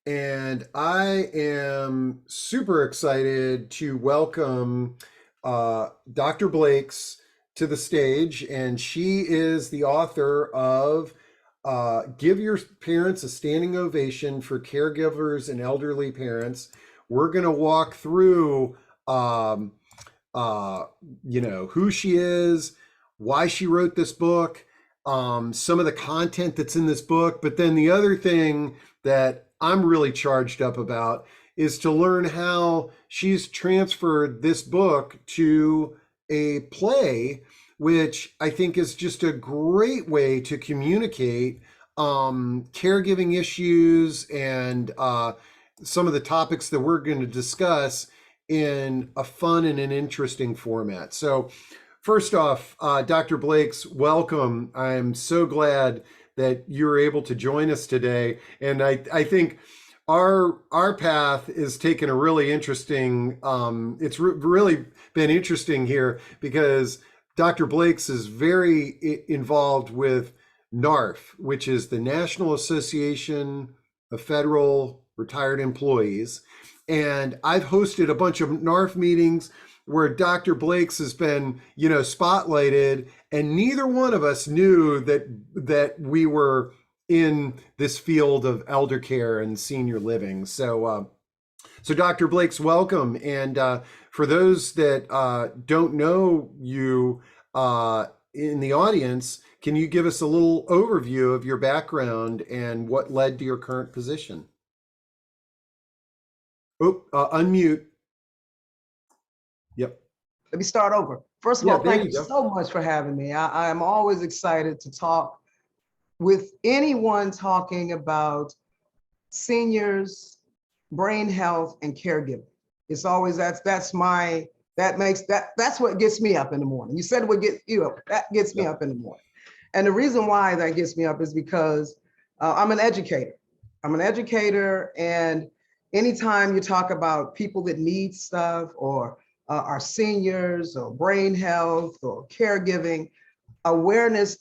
and I am super excited to welcome Dr. Blakes to the stage. And she is the author of Give Your Parents a Standing Ovation for Caregivers and Elderly Parents. We're going to walk through, um, who she is, why she wrote this book, some of the content that's in this book. But then the other thing that I'm really charged up about is to learn how she's transferred this book to a play, which I think is just a great way to communicate caregiving issues and some of the topics that we're going to discuss in a fun and an interesting format. So first off, Dr. Blakes, welcome. I'm so glad that you're able to join us today. And I think our path is taking a really interesting, it's really been interesting here because Dr. Blakes is very involved with NARF, which is the National Association of Federal Retired Employees. And I've hosted a bunch of NARF meetings where Dr. Blakes has been, spotlighted, and neither one of us knew that we were in this field of elder care and senior living. So Dr. Blakes, welcome. And for those that don't know you in the audience, can you give us a little overview of your background and what led to your current position? Unmute. Yep. Let me start over. First of all, thank you so much for having me. I am always excited to talk with anyone talking about seniors, brain health, and caregiving. It's always that's what gets me up in the morning. You said it would get you up. That gets me up in the morning. And the reason why that gets me up is because I'm an educator. And anytime you talk about people that need stuff or our seniors or brain health or caregiving, awareness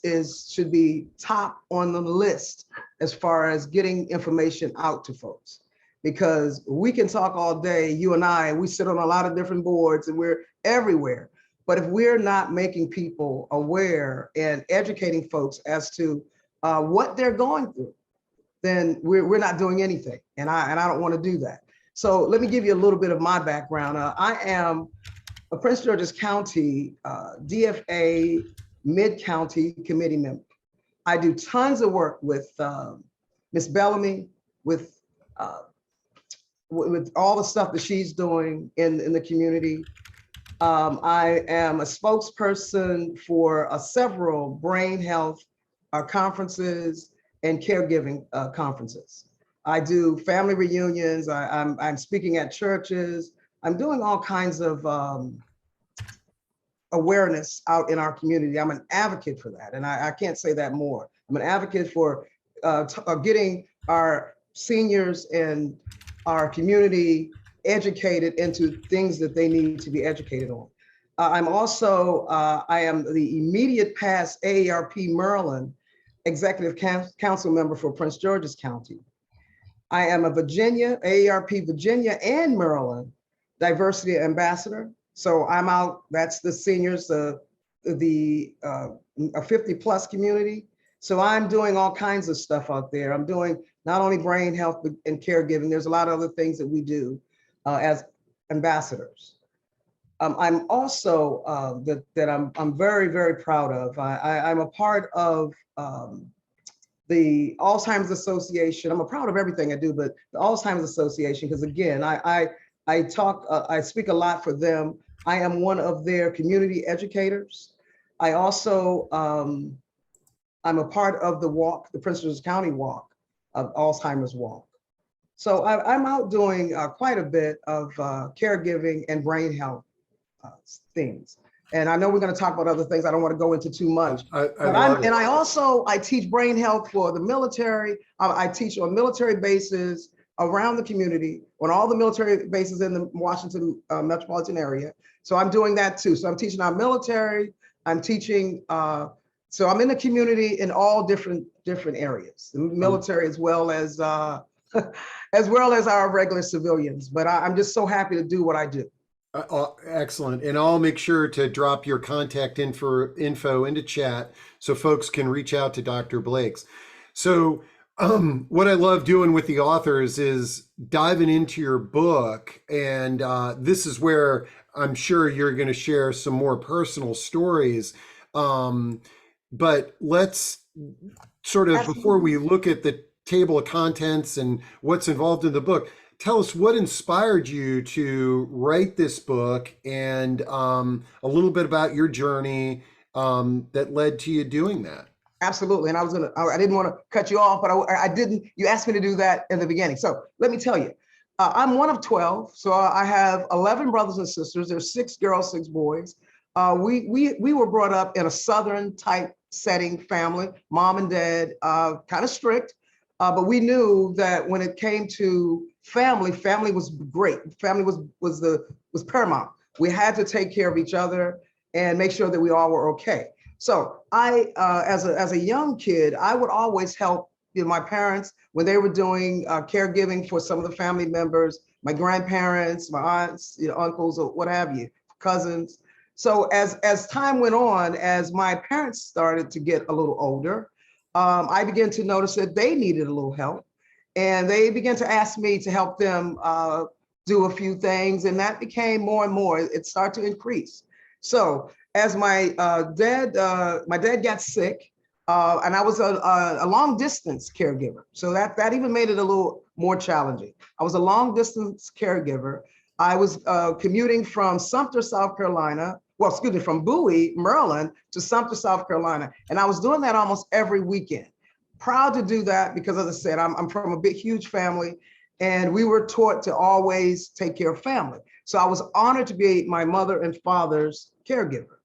should be top on the list as far as getting information out to folks. Because we can talk all day, you and I, we sit on a lot of different boards and we're everywhere. But if we're not making people aware and educating folks as to what they're going through, then we're not doing anything. And I don't want to do that. So let me give you a little bit of my background. I am a Prince George's County DFA Mid-County Committee member. I do tons of work with Miss Bellamy, with all the stuff that she's doing in the community. I am a spokesperson for several brain health conferences and caregiving conferences. I do family reunions. I'm speaking at churches. I'm doing all kinds of awareness out in our community. I'm an advocate for that. And I can't say that more. I'm an advocate for getting our seniors and our community educated into things that they need to be educated on. I'm also, I am the immediate past AARP Maryland Executive Council member for Prince George's County. I am a AARP Virginia and Maryland Diversity Ambassador. So I'm out, that's the seniors, a 50 plus community. So I'm doing all kinds of stuff out there. I'm doing not only brain health and caregiving, there's a lot of other things that we do as ambassadors. I'm also, I'm very, very proud of. I'm a part of the Alzheimer's Association. I'm proud of everything I do, but the Alzheimer's Association, because again, I speak a lot for them. I am one of their community educators. I also, I'm a part of the walk, the Prince George's County walk, of Alzheimer's walk. So I'm out doing quite a bit of caregiving and brain health things. And I know we're going to talk about other things. I don't want to go into too much. I teach brain health for the military. I teach on military bases around the community, on all the military bases in the Washington metropolitan area. So I'm doing that too. So I'm teaching our military. I'm teaching. So I'm in the community in all different areas, the military as well as as well as our regular civilians. But I'm just so happy to do what I do. Excellent. And I'll make sure to drop your contact info into chat so folks can reach out to Dr. Blakes. So what I love doing with the authors is diving into your book. And this is where I'm sure you're going to share some more personal stories. But let's sort of, before we look at the table of contents and what's involved in the book, tell us what inspired you to write this book, and a little bit about your journey that led to you doing that. Absolutely. And I didn't want to cut you off, but I didn't, you asked me to do that in the beginning. So let me tell you, I'm one of 12. So I have 11 brothers and sisters. There's 6 girls, 6 boys. We were brought up in a Southern type setting family, mom and dad, kind of strict. But we knew that when it came to family was great. Family was paramount. We had to take care of each other and make sure that we all were okay. So I, as a young kid, I would always help my parents when they were doing caregiving for some of the family members, my grandparents, my aunts, uncles, or what have you, cousins. So as time went on, as my parents started to get a little older, I began to notice that they needed a little help, and they began to ask me to help them do a few things, and that became more and more. It started to increase. So as my dad got sick, and I was a long distance caregiver, so that even made it a little more challenging. I was a long distance caregiver. I was commuting from Sumter, South Carolina. Well, excuse me, from Bowie, Maryland to Sumter, South Carolina. And I was doing that almost every weekend. Proud to do that because, as I said, I'm from a big, huge family, and we were taught to always take care of family. So I was honored to be my mother and father's caregiver.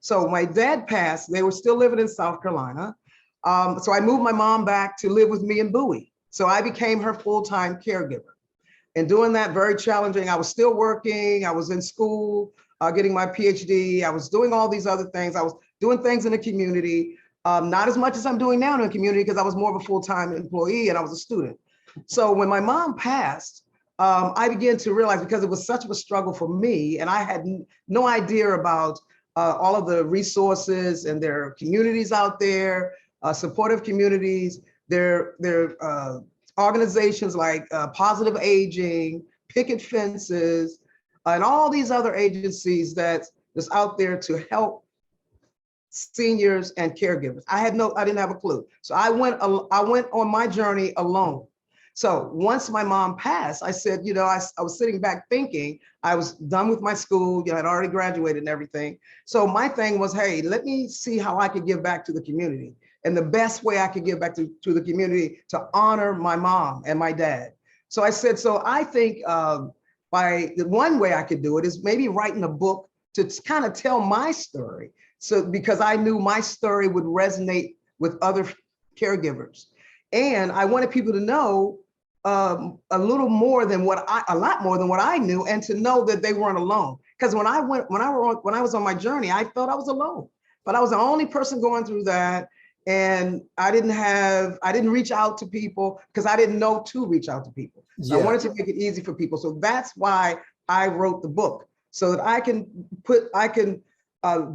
So my dad passed, they were still living in South Carolina. So I moved my mom back to live with me in Bowie. So I became her full-time caregiver. And doing that, very challenging. I was still working, I was in school, getting my PhD. I was doing all these other things. I was doing things in the community, not as much as I'm doing now in the community because I was more of a full-time employee and I was a student. So when my mom passed, I began to realize, because it was such of a struggle for me, and I had no idea about all of the resources, and there are communities out there, supportive communities, there are organizations like Positive Aging, Picket Fences, and all these other agencies that's out there to help seniors and caregivers. I didn't have a clue. So I went on my journey alone. So once my mom passed, I said, I was sitting back thinking, I was done with my school, I'd already graduated and everything. So my thing was, hey, let me see how I could give back to the community. And the best way I could give back to the community to honor my mom and my dad. So I said, so I think by the one way I could do it is maybe writing a book to kind of tell my story. So because I knew my story would resonate with other caregivers. And I wanted people to know a lot more than what I knew, and to know that they weren't alone. Because when I was on my journey, I felt I was alone, but I was the only person going through that. And I didn't reach out to people because I didn't know to reach out to people. So yeah. I wanted to make it easy for people. So that's why I wrote the book, so that I can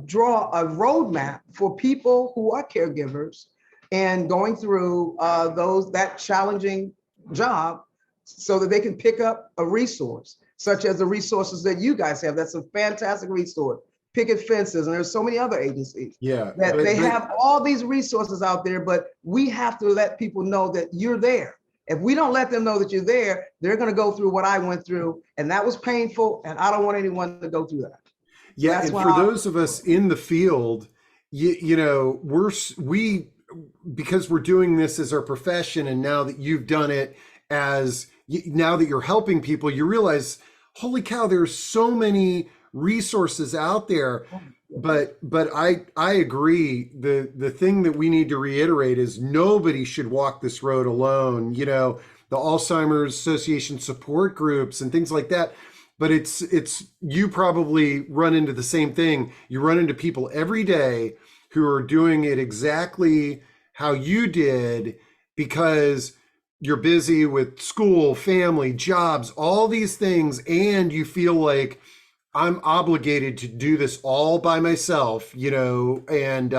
draw a roadmap for people who are caregivers and going through that challenging job, so that they can pick up a resource, such as the resources that you guys have. That's a fantastic resource. Picket Fences, and there's so many other agencies. Yeah, that they have all these resources out there, but we have to let people know that you're there. If we don't let them know that you're there, they're going to go through what I went through, and that was painful, and I don't want anyone to go through that. Yeah, so and for those of us in the field, we because we're doing this as our profession, and now that you've done it now that you're helping people, you realize, holy cow, there's so many resources out there. But I agree. The thing that we need to reiterate is nobody should walk this road alone. The Alzheimer's Association support groups and things like that. But it's you probably run into the same thing. You run into people every day who are doing it exactly how you did, because you're busy with school, family, jobs, all these things, and you feel like I'm obligated to do this all by myself, and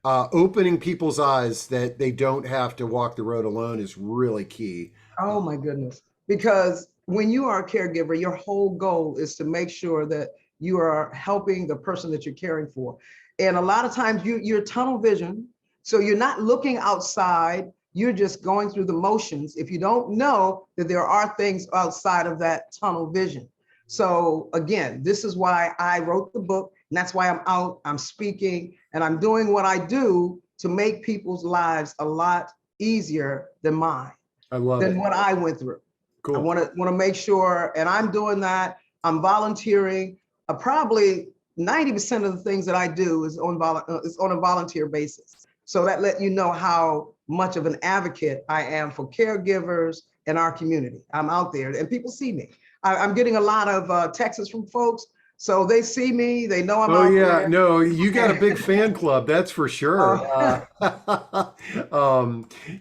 opening people's eyes that they don't have to walk the road alone is really key. Oh my goodness. Because when you are a caregiver, your whole goal is to make sure that you are helping the person that you're caring for. And a lot of times you're tunnel vision. So you're not looking outside, you're just going through the motions if you don't know that there are things outside of that tunnel vision. So again, this is why I wrote the book, and that's why I'm out, I'm speaking, and I'm doing what I do to make people's lives a lot easier than mine. I love Than it. what I went through. Cool. I want to make sure, and I'm doing that. I'm volunteering. Probably 90% of the things that I do is on a volunteer basis. So that let you know how much of an advocate I am for caregivers in our community. I'm out there, and people see me. I'm getting a lot of texts from folks, so they see me. They know I'm out there. No, you got a big fan club, that's for sure.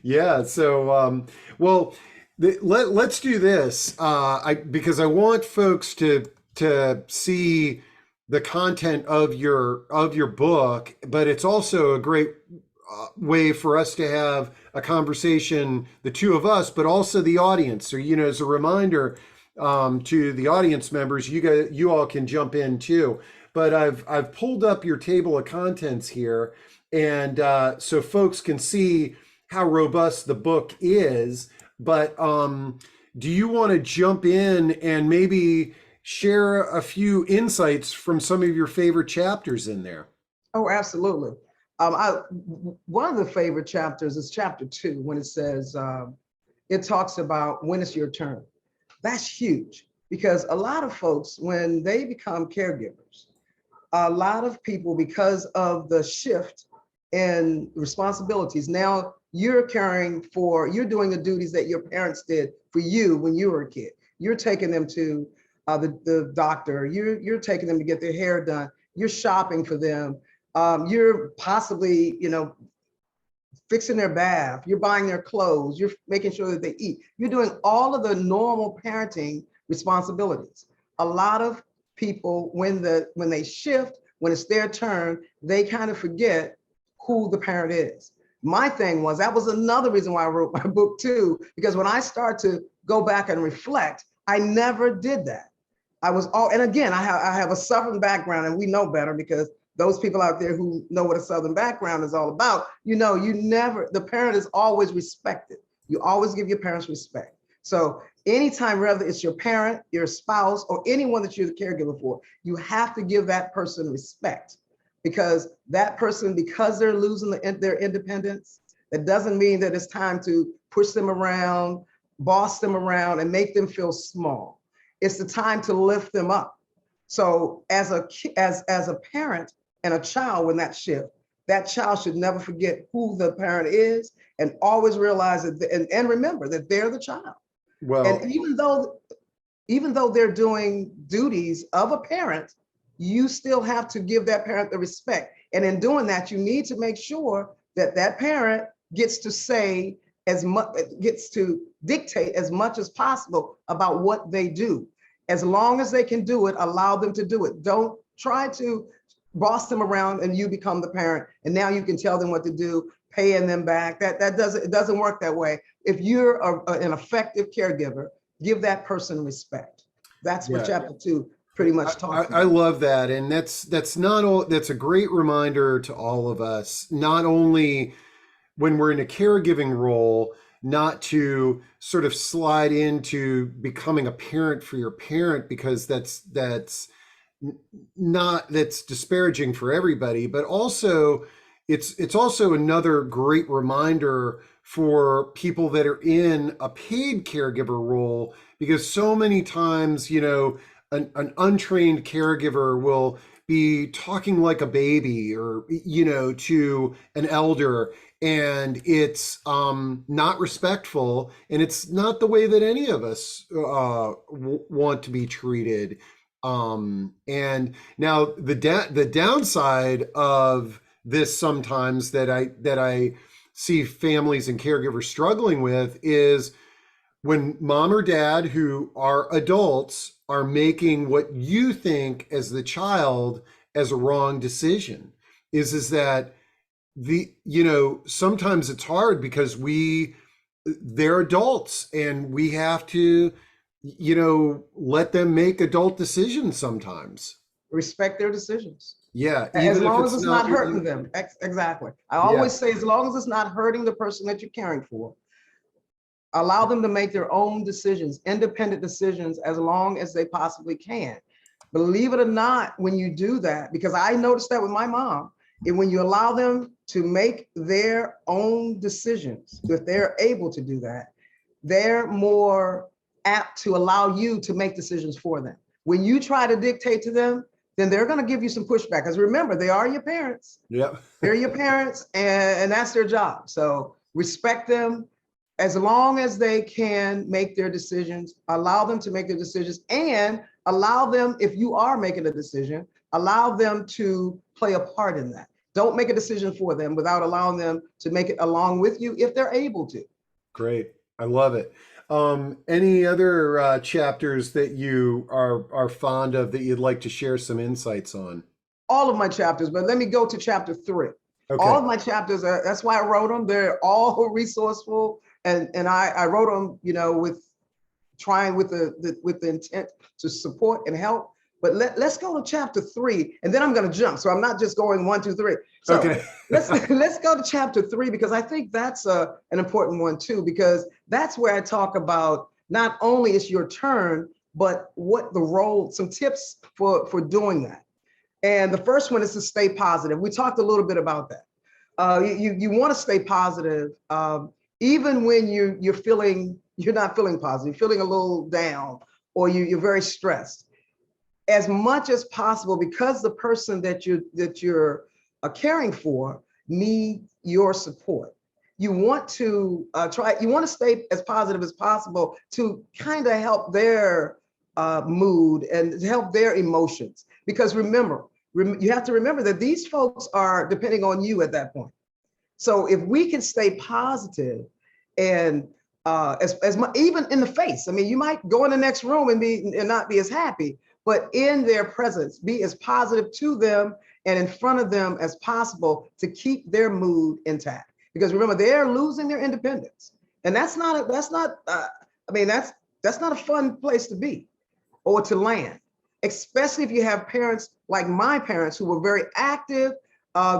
Yeah. So, well, let's do this. Because I want folks to see the content of your book, but it's also a great way for us to have a conversation, the two of us, but also the audience. So, as a reminder to the audience members, you all can jump in too. But I've pulled up your table of contents here, and so folks can see how robust the book is. But do you want to jump in and maybe share a few insights from some of your favorite chapters in there? Oh, absolutely. One of the favorite chapters is chapter 2, when it says, it talks about when it's your turn. That's huge, because a lot of folks, when they become caregivers, a lot of people, because of the shift in responsibilities, now you're doing the duties that your parents did for you when you were a kid. You're taking them to the doctor, you're taking them to get their hair done, you're shopping for them, you're possibly, fixing their bath, you're buying their clothes, you're making sure that they eat. You're doing all of the normal parenting responsibilities. A lot of people, when they shift, when it's their turn, they kind of forget who the parent is. My thing was, that was another reason why I wrote my book too, because when I start to go back and reflect, I never did that. And again, I have a Southern background, and we know better, because those people out there who know what a Southern background is all about, the parent is always respected. You always give your parents respect. So anytime, whether it's your parent, your spouse, or anyone that you're the caregiver for, you have to give that person respect, because that person, because they're losing their independence, that doesn't mean that it's time to push them around, boss them around, and make them feel small. It's the time to lift them up. So as a parent and a child, when that shift, that child should never forget who the parent is, and always realize that, and remember that they're the child. Well, and even though they're doing duties of a parent, you still have to give that parent the respect. And in doing that, you need to make sure that that parent gets to dictate as much as possible about what they do. As long as they can do it, allow them to do it. Don't try to boss them around and you become the parent, and now you can tell them what to do, paying them back. It doesn't work that way. If you're an effective caregiver, give that person respect. That's what chapter 2 pretty much talks about. I love that. And that's a great reminder to all of us, not only when we're in a caregiving role, not to sort of slide into becoming a parent for your parent, because that's disparaging for everybody, but also it's also another great reminder for people that are in a paid caregiver role, because so many times, an untrained caregiver will be talking like a baby, or, to an elder, and it's not respectful, and it's not the way that any of us want to be treated. And now the downside of this sometimes that I see families and caregivers struggling with is when mom or dad, who are adults, are making what you think as the child as a wrong decision. Is that sometimes it's hard because they're adults and we have to, let them make adult decisions sometimes. Respect their decisions. Yeah, As even if long as it's it's not what hurting you. them. Exactly. I Yeah, always say, as long as it's not hurting the person that you're caring for, allow them to make their own decisions, independent decisions, as long as they possibly can. Believe it or not, when you do that, because I noticed that with my mom, and when you allow them to make their own decisions, if they're able to do that, they're more apt to allow you to make decisions for them. When you try to dictate to them, then they're going to give you some pushback. Because remember, they are your parents. yeah. They're your parents, and that's their job. So respect them. As long as they can make their decisions, allow them to make their decisions, and allow them, if you are making a decision, allow them to play a part in that. Don't make a decision for them without allowing them to make it along with you if they're able to. Great. I love it. Any other chapters that you are fond of that you'd like to share some insights on? All of my chapters, but let me go to chapter 3. All Okay. of my chapters, that's why I wrote them. They're all resourceful. And I wrote them, with trying with the intent to support and help. But let's go to chapter 3, and then I'm going to jump. So I'm not just going 1, 2, 3. So Okay. let's go to chapter 3, because I think that's an important one too, because that's where I talk about not only it's your turn, but what the role, some tips for doing that. And the first one is to stay positive. We talked a little bit about that. You want to stay positive, even when you're not feeling positive, you're feeling a little down, or you're very stressed. As much as possible, because the person that you're caring for need your support. You want to stay as positive as possible to kind of help their mood and help their emotions. Because remember, you have to remember that these folks are depending on you at that point. So if we can stay positive and as much, even in the face, I mean, you might go in the next room and not be as happy, but in their presence, be as positive to them and in front of them as possible to keep their mood intact. Because remember, they're losing their independence, and that's not a fun place to be or to land, especially if you have parents like my parents who were very active.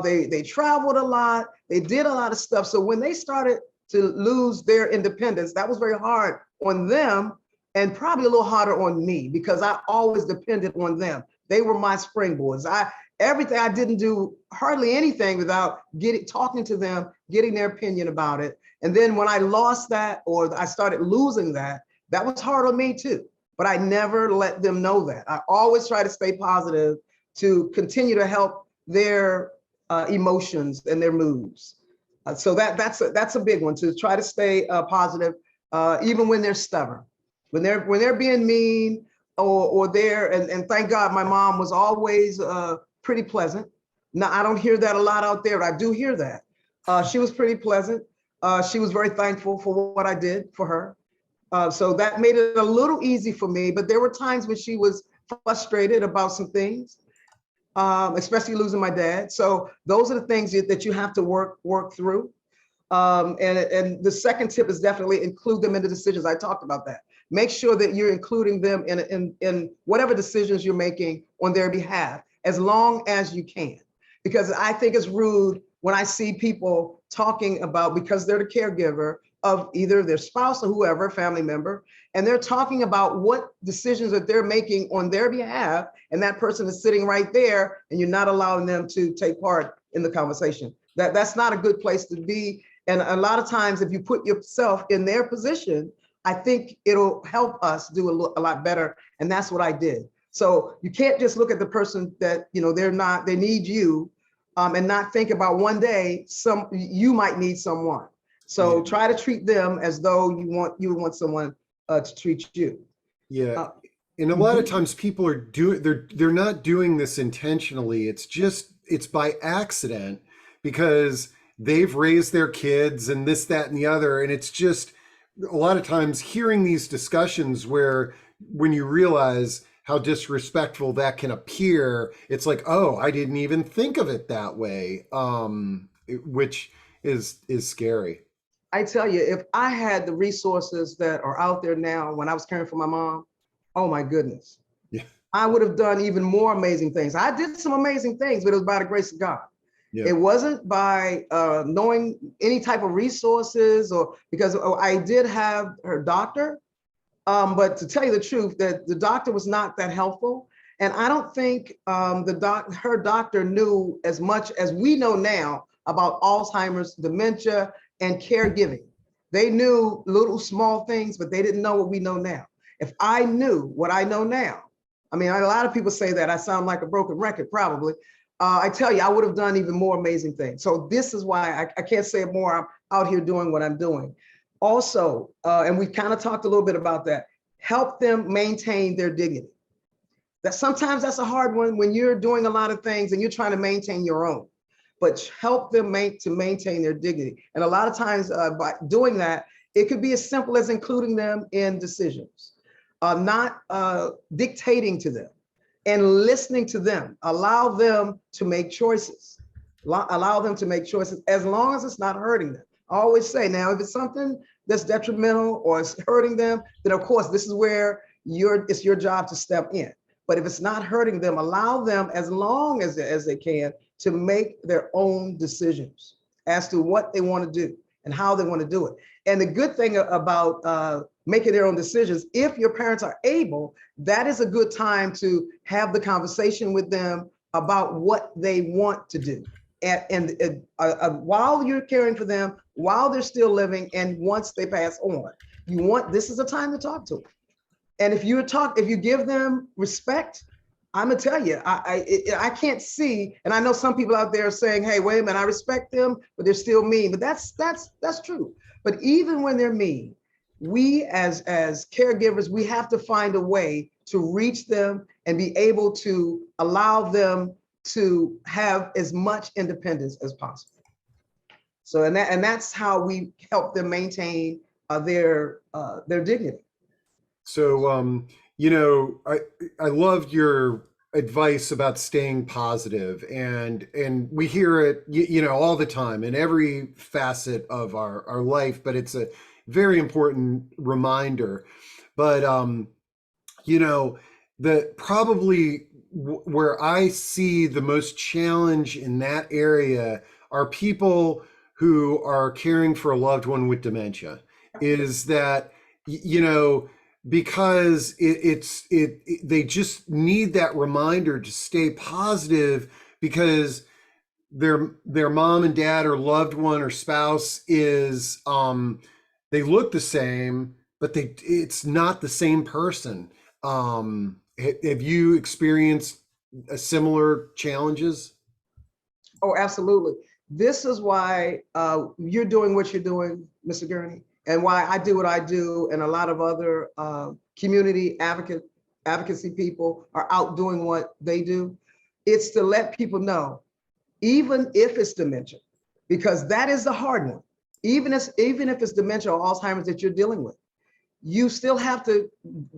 They traveled a lot, they did a lot of stuff. So when they started to lose their independence, that was very hard on them, and probably a little harder on me, because I always depended on them. They were my springboards. Everything, I didn't do hardly anything without talking to them, getting their opinion about it. And then when I lost that, or I started losing that, that was hard on me too. But I never let them know that. I always try to stay positive to continue to help their emotions and their moods. So that's a big one, to try to stay positive, even when they're stubborn, when they're being mean, or they're, and thank God my mom was always pretty pleasant. Now, I don't hear that a lot out there, but I do hear that. She was pretty pleasant. She was very thankful for what I did for her. So that made it a little easy for me, but there were times when she was frustrated about some things, especially losing my dad. So those are the things that you have to work through. And the second tip is definitely include them in the decisions. I talked about that. Make sure that you're including them in whatever decisions you're making on their behalf, as long as you can. Because I think it's rude when I see people talking about, because they're the caregiver of either their spouse or whoever, family member, and they're talking about what decisions that they're making on their behalf, and that person is sitting right there, and you're not allowing them to take part in the conversation. That's not a good place to be. And a lot of times, if you put yourself in their position, I think it'll help us do a lot better. And that's what I did. So you can't just look at the person that, they need you, and not think about one day you might need someone. So Yeah. try to treat them as though you would want someone to treat you. Yeah. And a lot of times people are they're not doing this intentionally. It's by accident, because they've raised their kids and this, that, and the other. And it's just a lot of times hearing these discussions where when you realize how disrespectful that can appear, it's like, oh, I didn't even think of it that way, which is scary. I tell you, if I had the resources that are out there now when I was caring for my mom, oh my goodness, Yeah. I would have done even more amazing things. I did some amazing things, but it was by the grace of God. Yeah. It wasn't by knowing any type of resources, or because I did have her doctor, but to tell you the truth, that the doctor was not that helpful. And I don't think her doctor knew as much as we know now about Alzheimer's, dementia, and caregiving. They knew little small things, but they didn't know what we know now. If I knew what I know now, I mean, a lot of people say that I sound like a broken record, probably. I tell you, I would have done even more amazing things. So this is why I can't say it more. I'm out here doing what I'm doing. Also, and we kind of talked a little bit about that, help them maintain their dignity. That sometimes that's a hard one when you're doing a lot of things and you're trying to maintain your own, but help them to maintain their dignity. And a lot of times by doing that, it could be as simple as including them in decisions, not dictating to them, and listening to them. Allow them to make choices. Allow them to make choices as long as it's not hurting them. I always say, now, if it's something that's detrimental or it's hurting them, then of course, this is where it's your job to step in. But if it's not hurting them, allow them as long as they can to make their own decisions as to what they want to do and how they want to do it. And the good thing about making their own decisions, if your parents are able, that is a good time to have the conversation with them about what they want to do. And while you're caring for them, while they're still living, and once they pass on, this is a time to talk to them. And if you give them respect, I'm gonna tell you, I can't see, and I know some people out there are saying, hey, wait a minute, I respect them, but they're still mean. But that's true. But even when they're mean, we as caregivers, we have to find a way to reach them and be able to allow them to have as much independence as possible. So, and that's how we help them maintain their dignity. So, I loved your advice about staying positive, and we hear it, all the time in every facet of our life, but it's a very important reminder. But, the probably where I see the most challenge in that area are people who are caring for a loved one with dementia, is that, because they just need that reminder to stay positive, because their mom and dad or loved one or spouse is they look the same, but it's not the same person. Have you experienced similar challenges? Oh, absolutely. This is why you're doing what you're doing, Mr. Gurney, and why I do what I do, and a lot of other community advocacy people are out doing what they do. It's to let people know, even if it's dementia, because that is the hard one. Even if it's dementia or Alzheimer's that you're dealing with, you still have to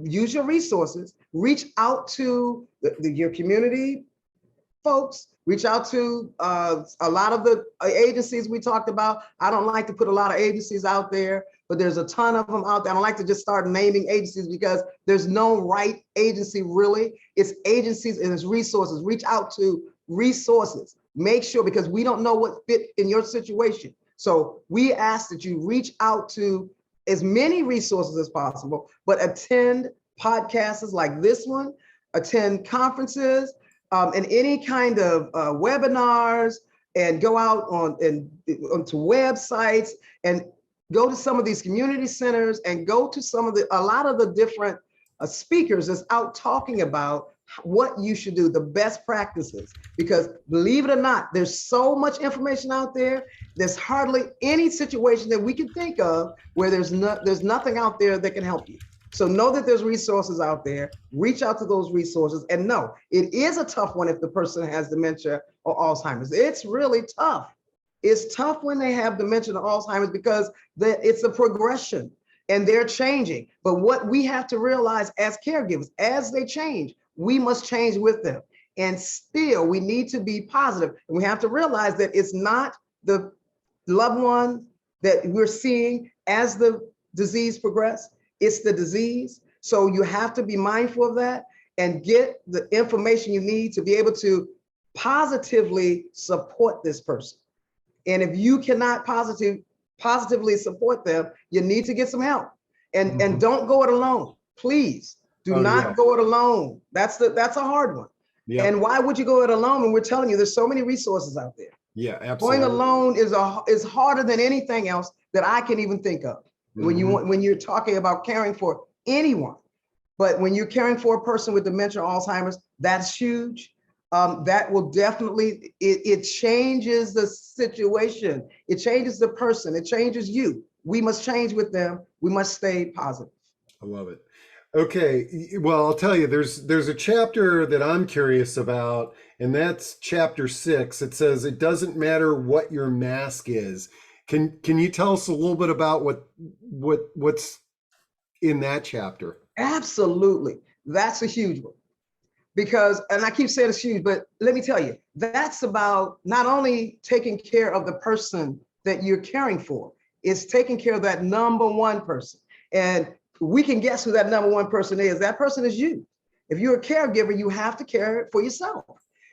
use your resources, reach out to your community folks, reach out to a lot of the agencies we talked about. I don't like to put a lot of agencies out there, but there's a ton of them out there. I don't like to just start naming agencies because there's no right agency really. It's agencies and it's resources. Reach out to resources. Make sure, because we don't know what fit in your situation. So we ask that you reach out to as many resources as possible, but attend podcasts like this one, attend conferences, and any kind of webinars, and go out onto websites, and go to some of these community centers, and go to a lot of the different speakers that's out talking about what you should do, the best practices. Because believe it or not, there's so much information out there. There's hardly any situation that we can think of where there's nothing out there that can help you. So know that there's resources out there, reach out to those resources, and know it is a tough one if the person has dementia or Alzheimer's. It's really tough. It's tough when they have dementia or Alzheimer's because it's a progression and they're changing. But what we have to realize as caregivers, as they change, we must change with them. And still, we need to be positive. And we have to realize that it's not the loved one that we're seeing as the disease progresses, it's the disease. So you have to be mindful of that and get the information you need to be able to positively support this person. And if you cannot positively support them, you need to get some help. And don't go it alone. Please do not go it alone. That's a hard one. Yeah. And why would you go it alone when we're telling you there's so many resources out there? Yeah, absolutely. Going alone is harder than anything else that I can even think of. When you're talking about caring for anyone, but when you're caring for a person with dementia or Alzheimer's, that's huge. That will definitely, it changes the situation. It changes the person. It changes you. We must change with them. We must stay positive. I love it. Okay, well, I'll tell you, there's a chapter that I'm curious about, and that's chapter 6. It says, it doesn't matter what your mask is. Can you tell us a little bit about what's in that chapter? Absolutely. That's a huge one. Because, and I keep saying it's huge, but let me tell you, that's about not only taking care of the person that you're caring for, it's taking care of that number one person. And we can guess who that number one person is. That person is you. If you're a caregiver, you have to care for yourself.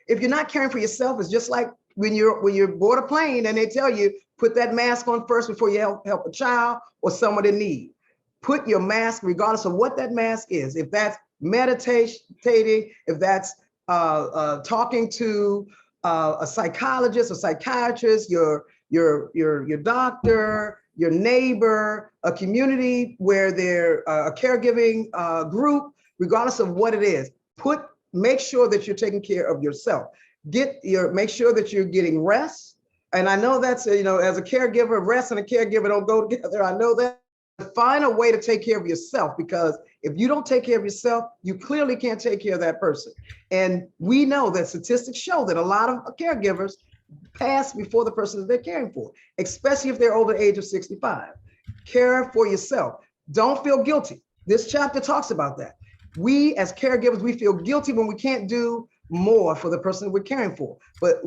If you're not caring for yourself, it's just like when you're board a plane and they tell you, put that mask on first before you help a child or someone in need. Put your mask, regardless of what that mask is. If that's meditating, if that's talking to a psychologist, a psychiatrist, your doctor, your neighbor, a community where they're a caregiving group, regardless of what it is, make sure that you're taking care of yourself. Make sure that you're getting rest. And I know that's, as a caregiver, rest and a caregiver don't go together. I know that. Find a way to take care of yourself, because if you don't take care of yourself, you clearly can't take care of that person. And we know that statistics show that a lot of caregivers pass before the person that they're caring for, especially if they're over the age of 65. Care for yourself. Don't feel guilty. This chapter talks about that. We as caregivers, we feel guilty when we can't do more for the person we're caring for. But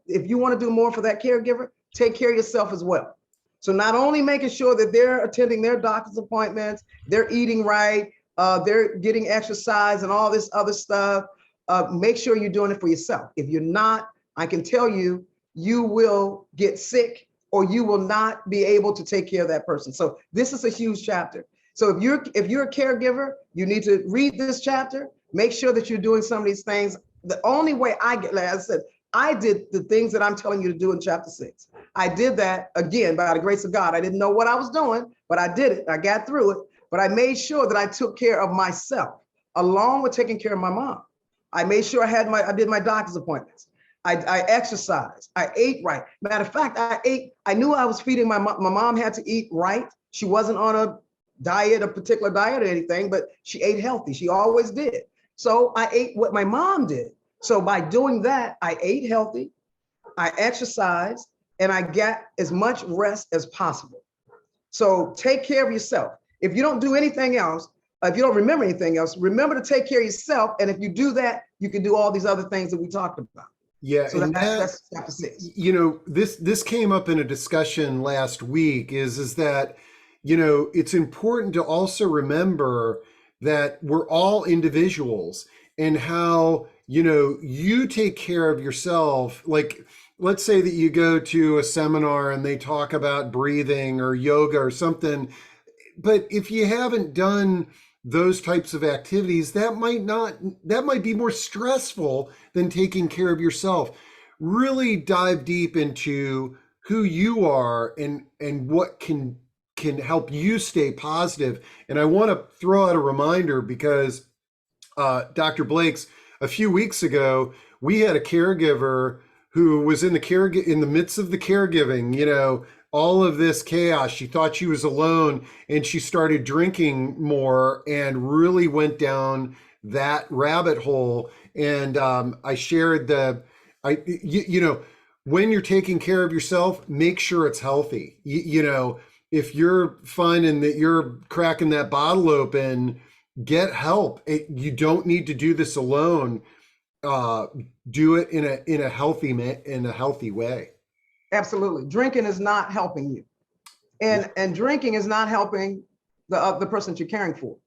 if you want to do more for that caregiver, take care of yourself as well. So not only making sure that they're attending their doctor's appointments, they're eating right, they're getting exercise and all this other stuff, make sure you're doing it for yourself. If you're not, I can tell you, you will get sick or you will not be able to take care of that person. So this is a huge chapter. So if you're a caregiver, you need to read this chapter, make sure that you're doing some of these things. The only way like I said, I did the things that I'm telling you to do in chapter 6. I did that, again, by the grace of God. I didn't know what I was doing, but I did it. I got through it. But I made sure that I took care of myself, along with taking care of my mom. I made sure I did my doctor's appointments. I exercised. I ate right. Matter of fact, I knew I was feeding my mom. My mom had to eat right. She wasn't on a particular diet or anything, but she ate healthy. She always did. So I ate what my mom did. So by doing that, I ate healthy, I exercised, and I got as much rest as possible. So take care of yourself. If you don't do anything else, if you don't remember anything else, remember to take care of yourself. And if you do that, you can do all these other things that we talked about. Yeah, so that's chapter 6. This came up in a discussion last week, is that, it's important to also remember that we're all individuals, and how, you take care of yourself. Like, let's say that you go to a seminar and they talk about breathing or yoga or something, but if you haven't done those types of activities, that might be more stressful than taking care of yourself. Really dive deep into who you are and what can help you stay positive. And I want to throw out a reminder, because Dr. Blakes, a few weeks ago, we had a caregiver who was in the midst of the caregiving, all of this chaos. She thought she was alone, and she started drinking more and really went down that rabbit hole. And I shared when you're taking care of yourself, make sure it's healthy. You know, if you're finding that you're cracking that bottle open, get help. You don't need to do this alone. Uh, do it in a healthy way. Absolutely. Drinking is not helping you. And drinking is not helping the person that you're caring for.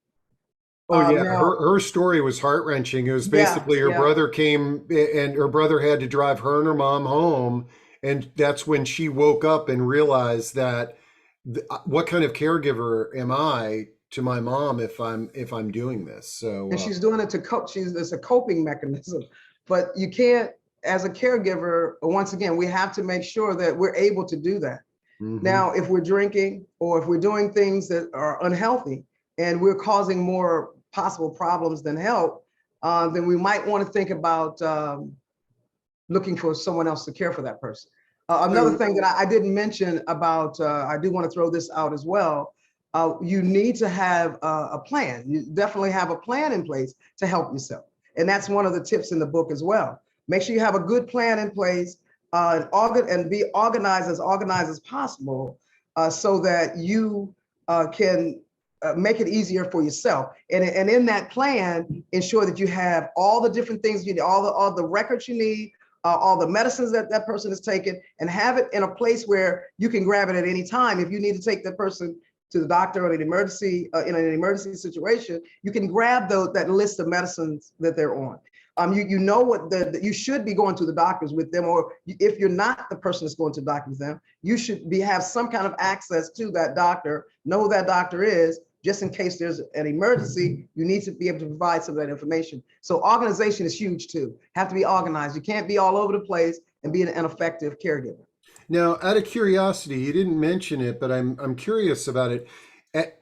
Oh yeah, Now, her story was heart-wrenching. It was yeah, basically her yeah. brother came and her brother had to drive her and her mom home, and that's when she woke up and realized that what kind of caregiver am I to my mom if I'm doing this? So And she's doing it to cope. It's a coping mechanism, but you can't, as a caregiver, once again, we have to make sure that we're able to do that. mhm. Now, if we're drinking or if we're doing things that are unhealthy and we're causing more possible problems than help, then we might want to think about looking for someone else to care for that person. Another So thing that I didn't mention about, I do want to throw this out as well. You need to have a plan. You definitely have a plan in place to help yourself. And that's one of the tips in the book as well. Make sure you have a good plan in place and be organized as possible so that you can make it easier for yourself. And in that plan, ensure that you have all the different things you need, all the records you need, all the medicines that that person is taking, and have it in a place where you can grab it at any time. If you need to take the person to the doctor or an emergency in an emergency situation, you can grab that list of medicines that they're on. You know what you should be going to the doctors with them, or if you're not the person that's going to the doctor with them, you should have some kind of access to that doctor, know who that doctor is, just in case there's an emergency. You need to be able to provide some of that information. So organization is huge too. Have to be organized. You can't be all over the place and be an effective caregiver. now, out of curiosity, you didn't mention it, but I'm curious about it.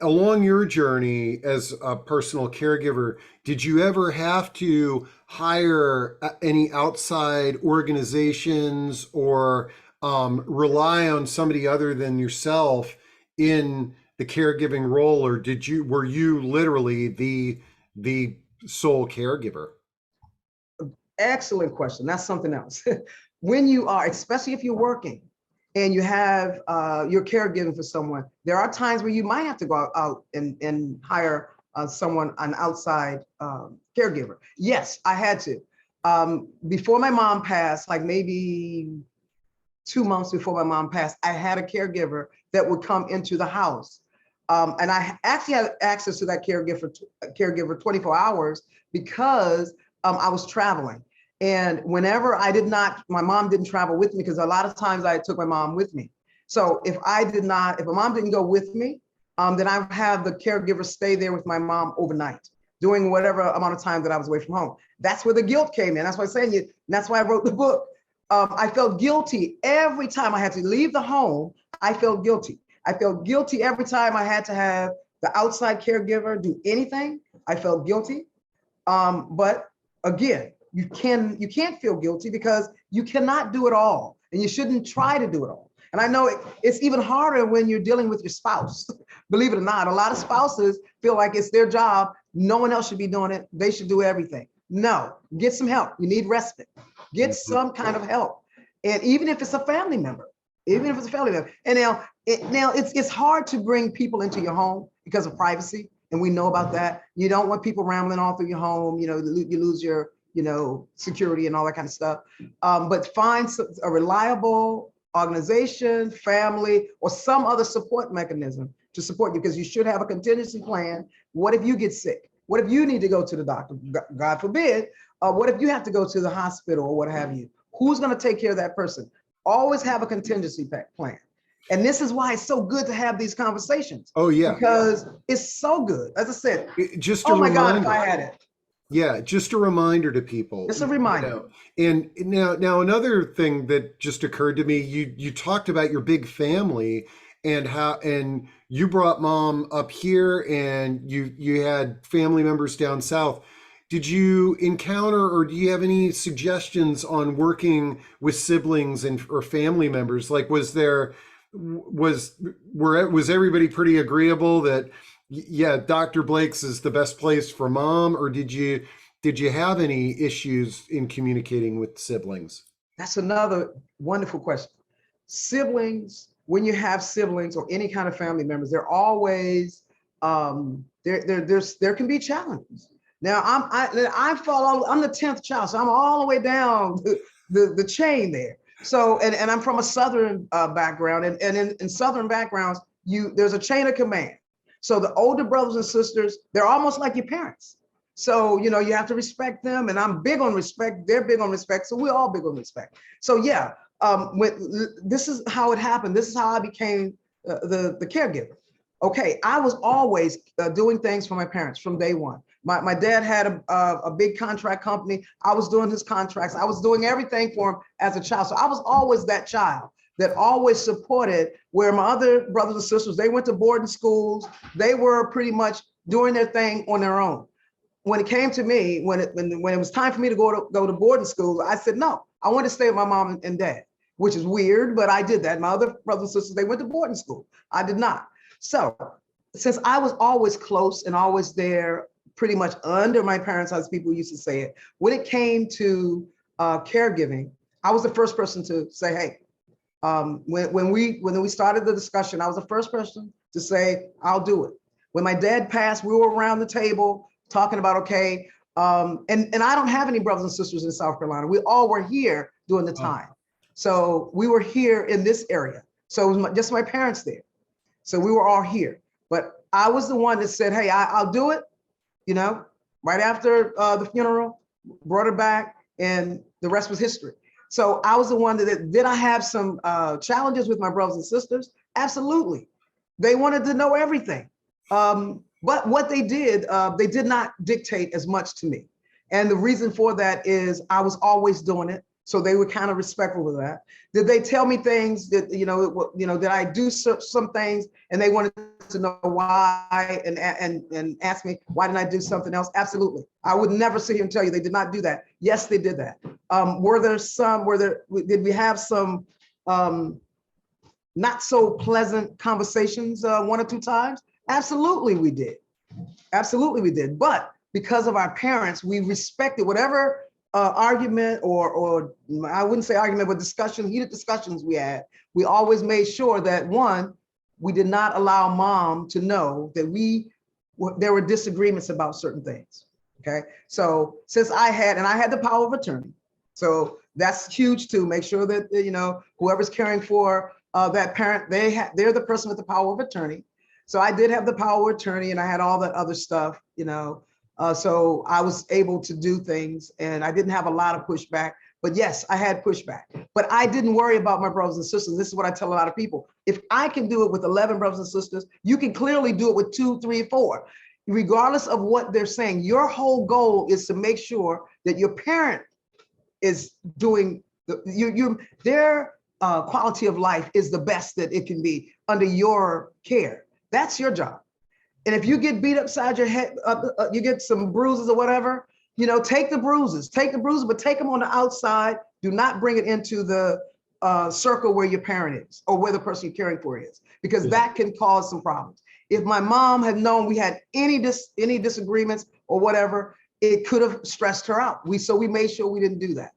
Along your journey as a personal caregiver, did you ever have to hire any outside organizations or rely on somebody other than yourself in the caregiving role, or were you literally the sole caregiver? Excellent question. That's something else. When you are, especially if you're working and you have you're caregiving for someone, there are times where you might have to go out and hire someone, an outside caregiver. Yes, I had to. Before my mom passed, like maybe 2 months before my mom passed, I had a caregiver that would come into the house. And I actually had access to that caregiver 24 hours because I was traveling. And whenever my mom didn't travel with me, because a lot of times I took my mom with me. So if my mom didn't go with me, then I would have the caregiver stay there with my mom overnight, doing whatever amount of time that I was away from home. That's where the guilt came in. That's why I'm saying it. That's why I wrote the book. I felt guilty every time I had to leave the home. I felt guilty. I felt guilty every time I had to have the outside caregiver do anything. I felt guilty. But again, you can't feel guilty because you cannot do it all, and you shouldn't try to do it all. And I know it's even harder when you're dealing with your spouse. Believe it or not, a lot of spouses feel like it's their job. No one else should be doing it. They should do everything. No, get some help. You need respite. Get some kind of help. And even if it's a family member, and now it's hard to bring people into your home because of privacy. And we know about that. You don't want people rambling all through your home. You lose your, security and all that kind of stuff. But find a reliable organization, family, or some other support mechanism to support you, because you should have a contingency plan. What if you get sick? What if you need to go to the doctor? God forbid. What if you have to go to the hospital or what have you? Who's going to take care of that person? Always have a contingency plan. And this is why it's so good to have these conversations. Oh yeah, because it's so good. As I said, just a oh my God, reminder. if I had it. Yeah, just a reminder to people. It's a reminder. And now another thing that just occurred to me, you talked about your big family and you brought mom up here and you had family members down south. Did you encounter, or do you have any suggestions on working with siblings or family members? Like, was everybody pretty agreeable that, yeah, Dr. Blakes is the best place for mom, or did you have any issues in communicating with siblings? That's another wonderful question. Siblings, when you have siblings or any kind of family members, they're always there can be challenges. Now I'm the 10th child, so I'm all the way down the chain there. So and I'm from a Southern background, and in Southern backgrounds, there's a chain of command. So the older brothers and sisters, they're almost like your parents. So, you have to respect them, and I'm big on respect. They're big on respect. So we're all big on respect. So yeah, this is how it happened. This is how I became the caregiver. Okay, I was always doing things for my parents from day one. My dad had a big contract company. I was doing his contracts. I was doing everything for him as a child. So I was always that child that always supported, where my other brothers and sisters, they went to boarding schools. They were pretty much doing their thing on their own. When it came to me, when it was time for me to go to boarding school, I said, no, I want to stay with my mom and dad, which is weird, but I did that. My other brothers and sisters, they went to boarding school. I did not. So since I was always close and always there, pretty much under my parents, as people used to say it, when it came to caregiving, I was the first person to say, hey, when we started the discussion, I was the first person to say, I'll do it. When my dad passed, we were around the table talking about, okay, and I don't have any brothers and sisters in South Carolina. We all were here during the time. So we were here in this area. So it was just my parents there. So we were all here. But I was the one that said, hey, I'll do it, right after the funeral, brought her back, and the rest was history. So I was the one did I have some challenges with my brothers and sisters? Absolutely. They wanted to know everything. But what they did not dictate as much to me. And the reason for that is I was always doing it. So they were kind of respectful of that. Did they tell me things that, did I do some things and they wanted to know why and ask me, why didn't I do something else? Absolutely. I would never sit here and tell you they did not do that. Yes, they did that. Did we have some not so pleasant conversations one or two times? Absolutely, we did. Absolutely, we did. But because of our parents, we respected whatever argument or I wouldn't say argument, but heated discussions we had. We always made sure that, one, we did not allow mom to know that there were disagreements about certain things. Okay. So since I had the power of attorney, so that's huge too. Make sure that, whoever's caring for that parent, they're the person with the power of attorney. So I did have the power of attorney, and I had all that other stuff, so I was able to do things, and I didn't have a lot of pushback. But yes, I had pushback, but I didn't worry about my brothers and sisters. This is what I tell a lot of people. If I can do it with 11 brothers and sisters, you can clearly do it with 2, 3, 4. Regardless of what they're saying, your whole goal is to make sure that your parent is doing their quality of life is the best that it can be under your care. That's your job. And if you get beat upside your head, you get some bruises or whatever, take the bruises, but take them on the outside. Do not bring it into the circle where your parent is or where the person you're caring for is, because that can cause some problems. If my mom had known we had any disagreements or whatever, it could have stressed her out. So we made sure we didn't do that.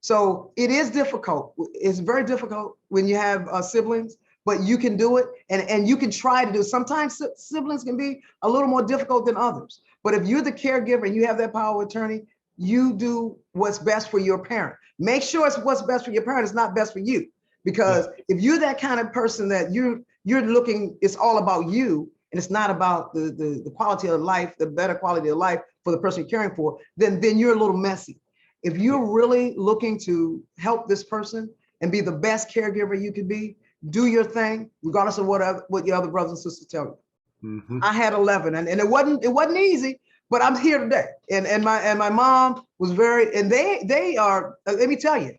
So it is difficult. It's very difficult when you have siblings, but you can do it, and you can try to do it. Sometimes siblings can be a little more difficult than others. But if you're the caregiver and you have that power of attorney, you do what's best for your parent. Make sure it's what's best for your parent. It's not best for you. Because if you're that kind of person that you're looking, it's all about you, and it's not about the quality of life, the better quality of life for the person you're caring for, then you're a little messy. If you're really looking to help this person and be the best caregiver you can be, do your thing, regardless of what your other brothers and sisters tell you. Mm-hmm. I had 11, and it wasn't easy, but I'm here today. And my mom was very, and they are, let me tell you,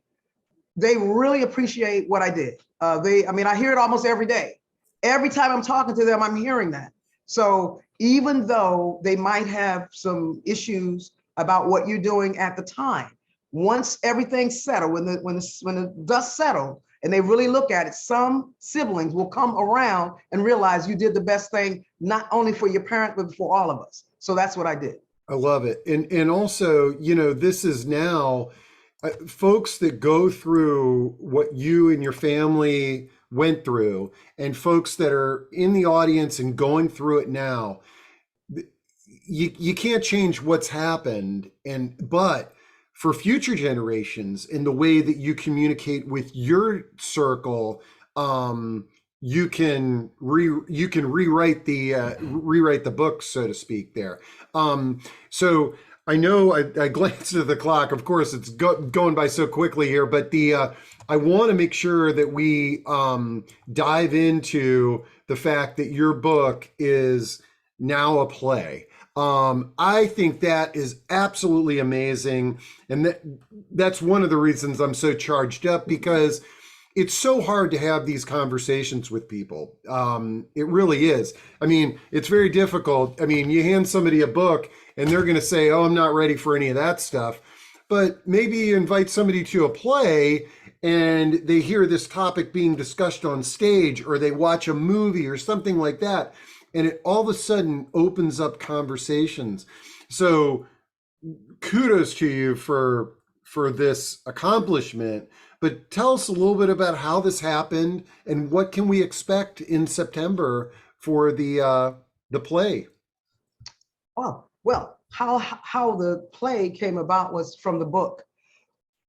they really appreciate what I did. I hear it almost every day. Every time I'm talking to them, I'm hearing that. So even though they might have some issues about what you're doing at the time, once everything's settled, when the dust settles, and they really look at it, some siblings will come around and realize you did the best thing, not only for your parent, but for all of us. So that's what I did. I love it. And also, this is now, folks that go through what you and your family went through, and folks that are in the audience and going through it now, you can't change what's happened, but for future generations, in the way that you communicate with your circle, you can rewrite the book, so to speak. There, so I know I glanced at the clock. Of course, it's going by so quickly here, but I want to make sure that we dive into the fact that your book is now a play. I think that is absolutely amazing, and that's one of the reasons I'm so charged up, because it's so hard to have these conversations with people. It really is. I mean, it's very difficult. I mean, you hand somebody a book and they're going to say, "Oh, I'm not ready for any of that stuff." But maybe you invite somebody to a play and they hear this topic being discussed on stage, or they watch a movie or something like that, and it all of a sudden opens up conversations. So kudos to you for this accomplishment. But tell us a little bit about how this happened and what can we expect in September for the play. Oh, well, how the play came about was from the book.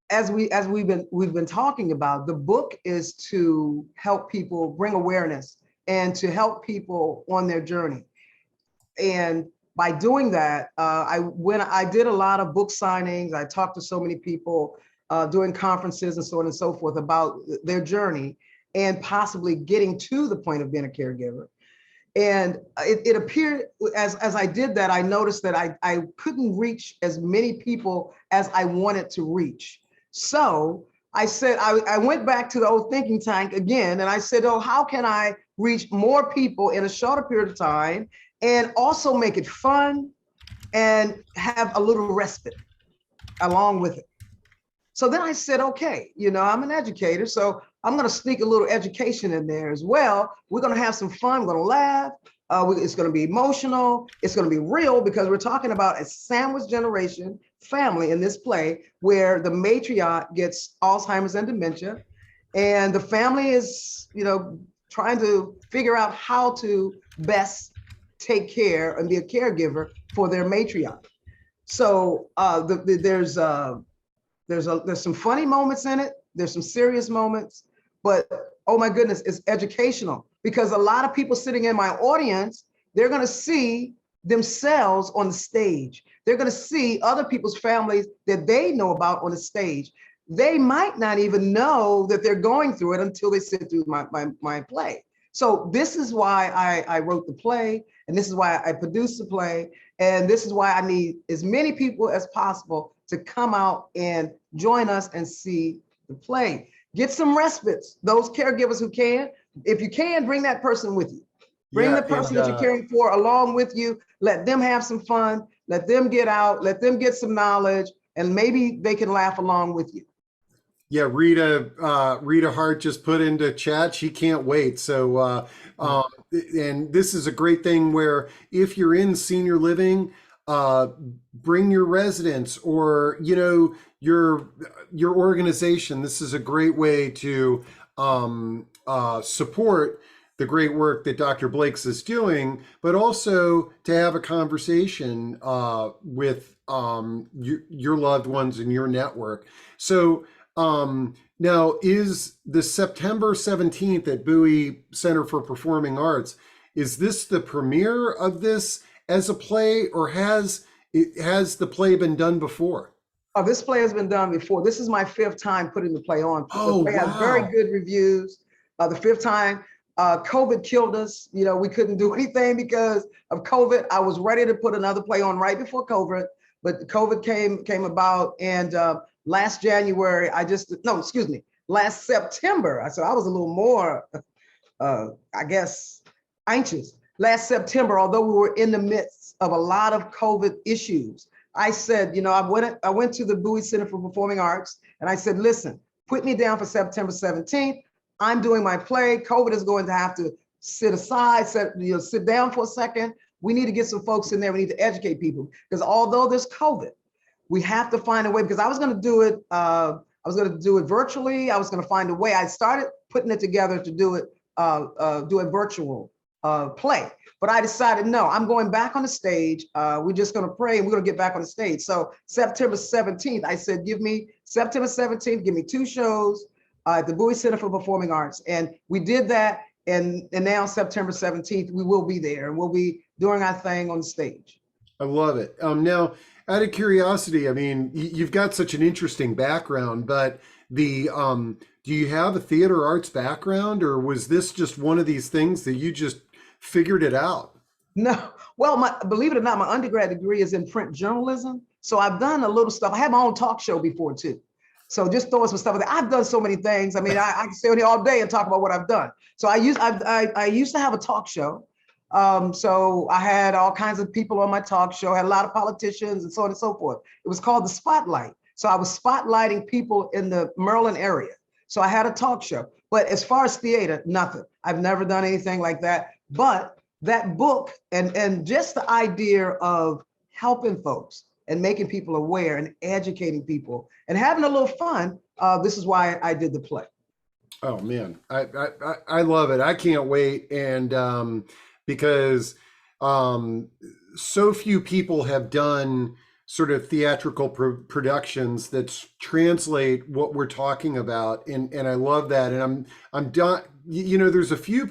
As we've been talking about, the book is to help people bring awareness and to help people on their journey. And by doing that, I did a lot of book signings. I talked to so many people doing conferences and so on and so forth about their journey and possibly getting to the point of being a caregiver. And it appeared as I did that, I noticed that I couldn't reach as many people as I wanted to reach. So I said, I went back to the old thinking tank again, and I said, oh, how can I reach more people in a shorter period of time and also make it fun and have a little respite along with it? So then I said, okay, I'm an educator, so I'm going to sneak a little education in there as well. We're going to have some fun. We're going to laugh. It's going to be emotional. It's going to be real, because we're talking about a sandwich generation family in this play where the matriarch gets Alzheimer's and dementia. And the family is, trying to figure out how to best take care and be a caregiver for their matriarch. So there's some funny moments in it. There's some serious moments, but oh my goodness, it's educational, because a lot of people sitting in my audience, they're going to see themselves on the stage. They're going to see other people's families that they know about on the stage. They might not even know that they're going through it until they sit through my play. So this is why I wrote the play, and this is why I produced the play, and this is why I need as many people as possible to come out and join us and see the play. Get some respites. Those caregivers who can, if you can, bring that person with you. Bring the person that you're caring for along with you. Let them have some fun. Let them get out. Let them get some knowledge, and maybe they can laugh along with you. Yeah, Rita Hart just put into chat, she can't wait. So, and this is a great thing where if you're in senior living, bring your residents or, your organization. This is a great way to support the great work that Dr. Blakes is doing, but also to have a conversation with your loved ones in your network. So, now, is the September 17th at Bowie Center for Performing Arts, is this the premiere of this as a play, or has the play been done before? Oh, this play has been done before. This is my 5th time putting the play on. Oh, the play has very good reviews. The 5th time, COVID killed us. We couldn't do anything because of COVID. I was ready to put another play on right before COVID, but COVID came about, and last January, last September. So I was a little more, I guess, anxious. Last September, although we were in the midst of a lot of COVID issues, I said, I went to the Bowie Center for Performing Arts, and I said, listen, put me down for September 17th. I'm doing my play. COVID is going to have to sit aside, sit down for a second. We need to get some folks in there. We need to educate people, because although there's COVID, we have to find a way, because I was going to do it. I was going to do it virtually. I was going to find a way. I started putting it together to do a virtual play. But I decided, no, I'm going back on the stage. We're just going to pray and we're going to get back on the stage. So September 17th, I said, give me September 17th, give me 2 shows at the Bowie Center for Performing Arts. And we did that. And now September 17th, we will be there and we'll be doing our thing on the stage. I love it. Now, out of curiosity, I mean, you've got such an interesting background, but the do you have a theater arts background, or was this just one of these things that you just figured it out? No, well, believe it or not, my undergrad degree is in print journalism. So I've done a little stuff. I had my own talk show before too. So just throwing some stuff there. I've done so many things. I mean, I can stay on here all day and talk about what I've done. So I used to have a talk show. So I had all kinds of people on my talk show, had a lot of politicians and so on and so forth. It was called The Spotlight. So I was spotlighting people in the Maryland area. So I had a talk show, but as far as theater, nothing. I've never done anything like that. But that book and just the idea of helping folks and making people aware and educating people and having a little fun, this is why I did the play. Oh man, I love it. I can't wait. And because so few people have done sort of theatrical productions that translate what we're talking about, and I love that. And I'm done. You know, there's a few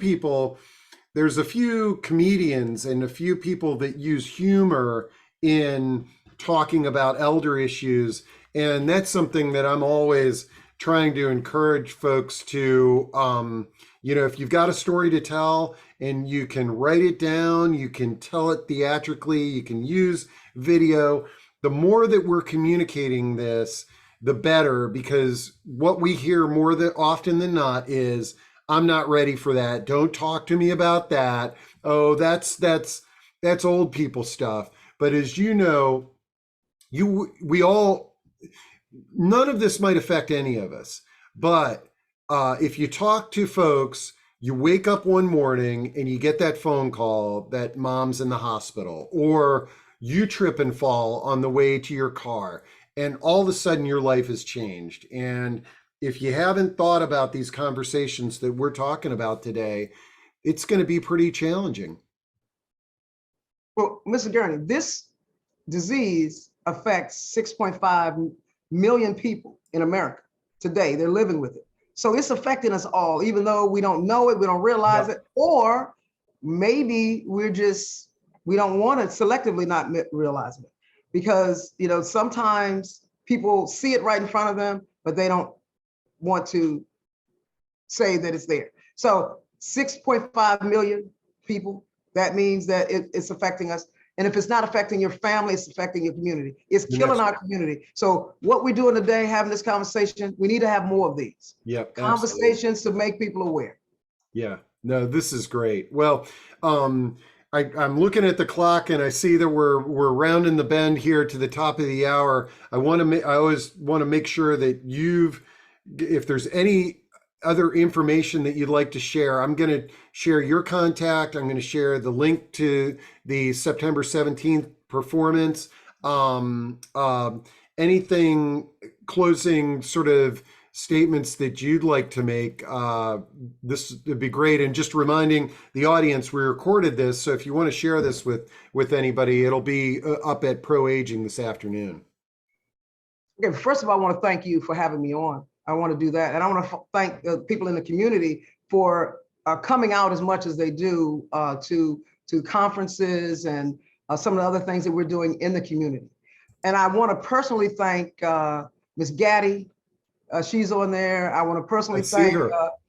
comedians and a few people that use humor in talking about elder issues, and that's something that I'm always trying to encourage folks to, you know, if you've got a story to tell and you can write it down, you can tell it theatrically, you can use video, the more that we're communicating this, the better, because what we hear more than often than not is, I'm not ready for that. Don't talk to me about that. Oh, that's old people stuff. But as you know, we all, none of this might affect any of us, but if you talk to folks, you wake up one morning and you get that phone call that mom's in the hospital, or you trip and fall on the way to your car, and all of a sudden your life has changed. And if you haven't thought about these conversations that we're talking about today, it's going to be pretty challenging. Well, Mr. Gurney, this disease affects 6.5 million people in America today. They're living with it. So it's affecting us all, even though we don't know it, we don't realize it, or maybe we don't want to selectively not realize it, because, you know, sometimes people see it right in front of them, but they don't want to say that it's there. So 6.5 million people, that means that it's affecting us. And if it's not affecting your family, it's affecting your community. It's killing our community. So what we're doing today, having this conversation, we need to have more of these conversations to make people aware. Yeah, no, this is great. Well, I'm looking at the clock and I see that we're rounding the bend here to the top of the hour. I always want to make sure that if there's any other information that you'd like to share, I'm going to share your contact. I'm going to share the link to the September 17th performance. Anything, closing sort of statements that you'd like to make, this would be great. And just reminding the audience, we recorded this, so if you want to share this with anybody, it'll be up at Pro Aging this afternoon. Okay, first of all, I want to thank you for having me on. I want to do that. And I want to thank the people in the community for coming out as much as they do to conferences and some of the other things that we're doing in the community. And I want to personally thank Ms. Gaddy. She's on there. I want to personally thank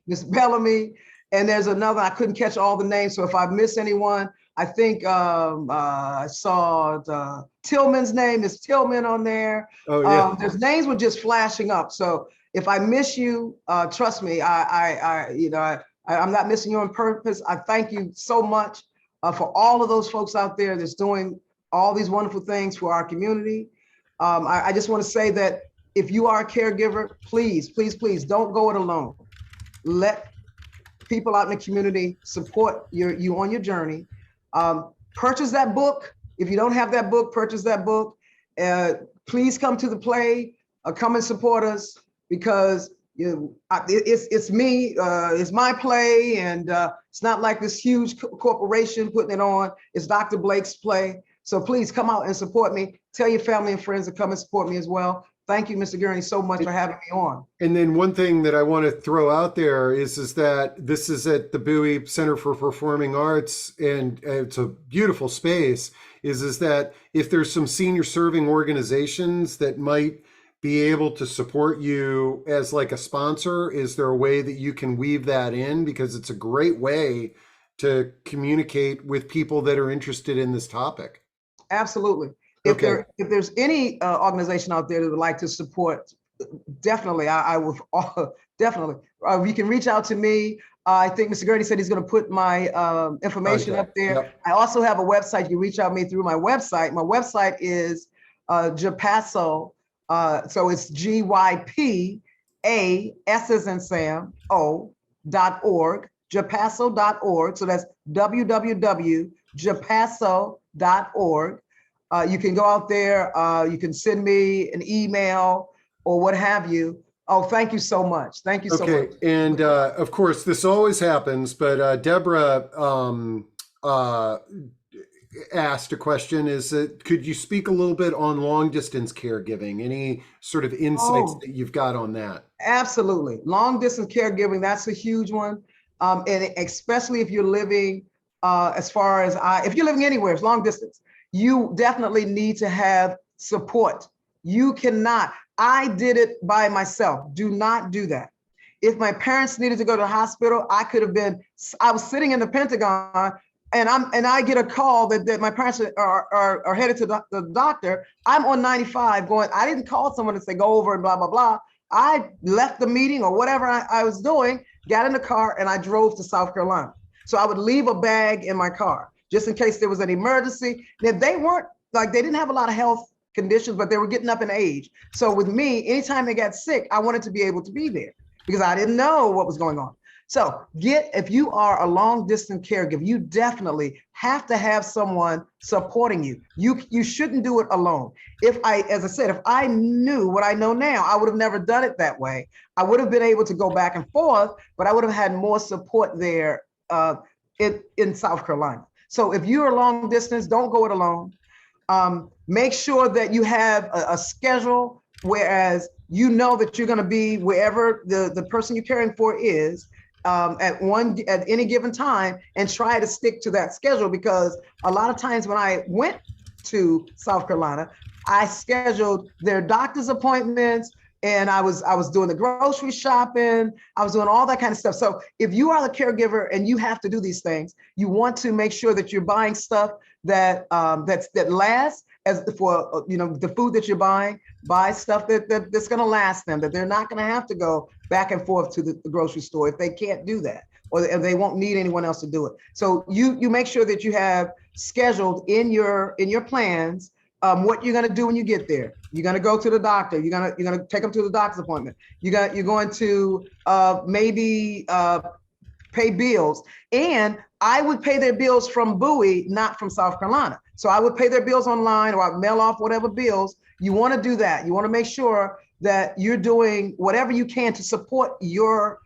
Ms. Bellamy. And there's another, I couldn't catch all the names, so if I miss anyone, I think I saw Tillman's name, is Tillman on there. Oh, yeah. There's names were just flashing up. So if I miss you, trust me, I'm not missing you on purpose. I thank you so much for all of those folks out there that's doing all these wonderful things for our community. I just want to say that if you are a caregiver, please, please, please don't go it alone. Let people out in the community support you on your journey. Purchase that book. If you don't have that book, purchase that book. please come to the play, come and support us, because it's me, it's my play, and it's not like this huge corporation putting it on. It's Dr. Blake's play. So please come out and support me. Tell your family and friends to come and support me as well. Thank you, Mr. Gurney, so much for having me on. And then one thing that I want to throw out there is that this is at the Bowie Center for Performing Arts, and it's a beautiful space, is that if there's some senior serving organizations that might be able to support you as like a sponsor, is there a way that you can weave that in? Because it's a great way to communicate with people that are interested in this topic. Absolutely. If there's any organization out there that would like to support, definitely, I will definitely. You can reach out to me. I think Mr. Gurney said he's going to put my information up there. Yep. I also have a website. You can reach out to me through my website. My website is Gypasso. So it's GYPA, S as in Sam, O.org, Gypasso.org. So that's www.gypasso.org. You can go out there, you can send me an email or what have you. Oh, thank you so much. Thank you so much. Okay, and of course, this always happens, but Deborah asked a question, is that could you speak a little bit on long distance caregiving? Any sort of insights that you've got on that? Absolutely. Long distance caregiving, that's a huge one. And especially if you're living, if you're living anywhere, it's long distance, you definitely need to have support. You cannot, I did it by myself. Do not do that. If my parents needed to go to the hospital, I was sitting in the Pentagon, and I get a call that my parents are headed to the doctor. I'm on 95 going, I didn't call someone and say, go over and blah, blah, blah. I left the meeting or whatever I was doing, got in the car, and I drove to South Carolina. So I would leave a bag in my car just in case there was an emergency. Now, they didn't have a lot of health conditions, but they were getting up in age. So with me, anytime they got sick, I wanted to be able to be there because I didn't know what was going on. So if you are a long distance caregiver, you definitely have to have someone supporting you. You shouldn't do it alone. As I said, if I knew what I know now, I would have never done it that way. I would have been able to go back and forth, but I would have had more support there in South Carolina. So if you're long distance, don't go it alone. Make sure that you have a schedule, whereas you know that you're going to be wherever the person you're caring for is at any given time, and try to stick to that schedule, because a lot of times when I went to South Carolina, I scheduled their doctor's appointments, and I was doing the grocery shopping. I was doing all that kind of stuff. So if you are the caregiver and you have to do these things, you want to make sure that you're buying stuff that lasts. As for the food that you're buying, buy stuff that's going to last them, that they're not going to have to go back and forth to the grocery store if they can't do that, or if they won't need anyone else to do it. So you make sure that you have scheduled in your plans what you're going to do when you get there. You're going to go to the doctor. You're going to take them to the doctor's appointment. You're going to maybe pay bills. And I would pay their bills from Bowie, not from South Carolina. So I would pay their bills online, or I'd mail off whatever bills. You want to do that. You want to make sure that you're doing whatever you can to support your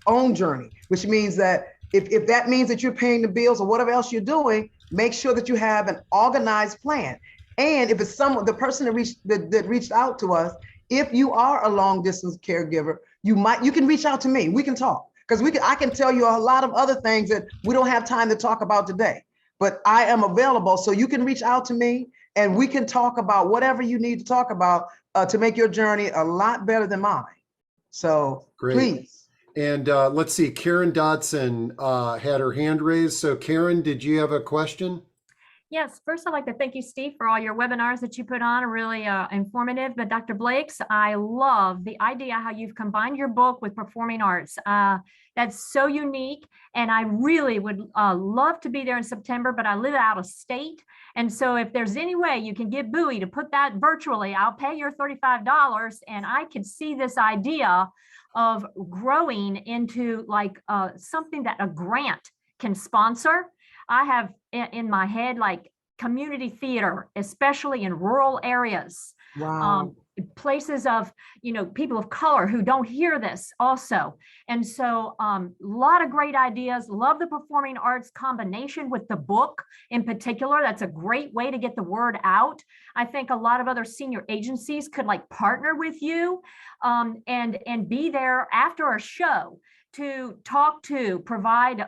own journey, which means that if that means that you're paying the bills or whatever else you're doing, make sure that you have an organized plan. And if it's the person that reached out to us, if you are a long distance caregiver, you can reach out to me. We can talk, because I can tell you a lot of other things that we don't have time to talk about today. But I am available, so you can reach out to me and we can talk about whatever you need to talk about to make your journey a lot better than mine. So great. Please. And let's see, Karen Dodson had her hand raised. So Karen, did you have a question? Yes, first I'd like to thank you, Steve, for all your webinars that you put on, are really informative. But Dr. Blakes, I love the idea how you've combined your book with performing arts. That's so unique. And I really would love to be there in September, but I live out of state. And so if there's any way you can get Bowie to put that virtually, I'll pay your $35, and I could see this idea of growing into like something that a grant can sponsor. I have in my head like community theater, especially in rural areas. Wow. Places of, people of color who don't hear this also. And so a lot of great ideas. Love the performing arts combination with the book in particular. That's a great way to get the word out. I think a lot of other senior agencies could like partner with you and be there after a show to talk to, provide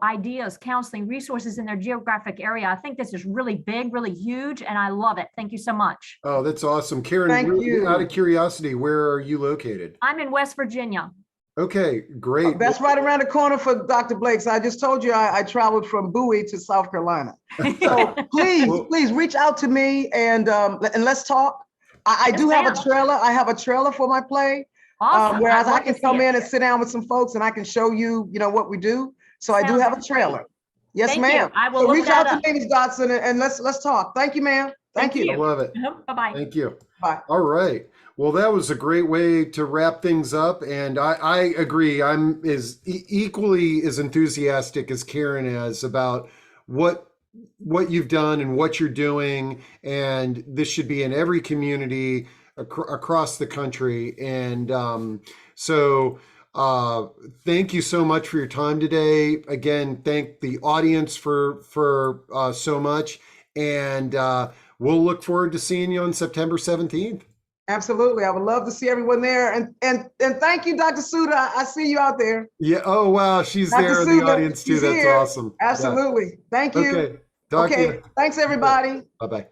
ideas, counseling, resources in their geographic area. I think this is really big, really huge, and I love it. Thank you so much. Oh, that's awesome. Karen, Thank you. out of curiosity, where are you located? I'm in West Virginia. Okay, great. That's right around the corner for Dr. Blakes. I just told you I traveled from Bowie to South Carolina. So please reach out to me and let's talk. I Yes, do have ma'am. a trailer. I have a trailer for my play. Awesome. Whereas I'd I love can to come see in it. and sit down with some folks and I can show you, what we do. So I do Sounds have a great. trailer. Yes, Thank ma'am. you. I will So look reach that out up. to me, Ms. Dodson, and let's talk. Thank you, ma'am. Thank Thank you. I love it. Bye-bye. Thank you. Bye. All right. Well, that was a great way to wrap things up. And I agree. I'm equally as enthusiastic as Karen is about what you've done and what you're doing. And this should be in every community across the country. And thank you so much for your time today. Again, thank the audience for so much. And we'll look forward to seeing you on September 17th. Absolutely. I would love to see everyone there. And thank you, Dr. Suda. I see you out there. Yeah. Oh, wow. She's Dr. there in the Suda, audience too. she's That's here. awesome. Absolutely. Thank Yeah. you. Okay. Talk to Okay. you. Thanks, everybody. Bye-bye.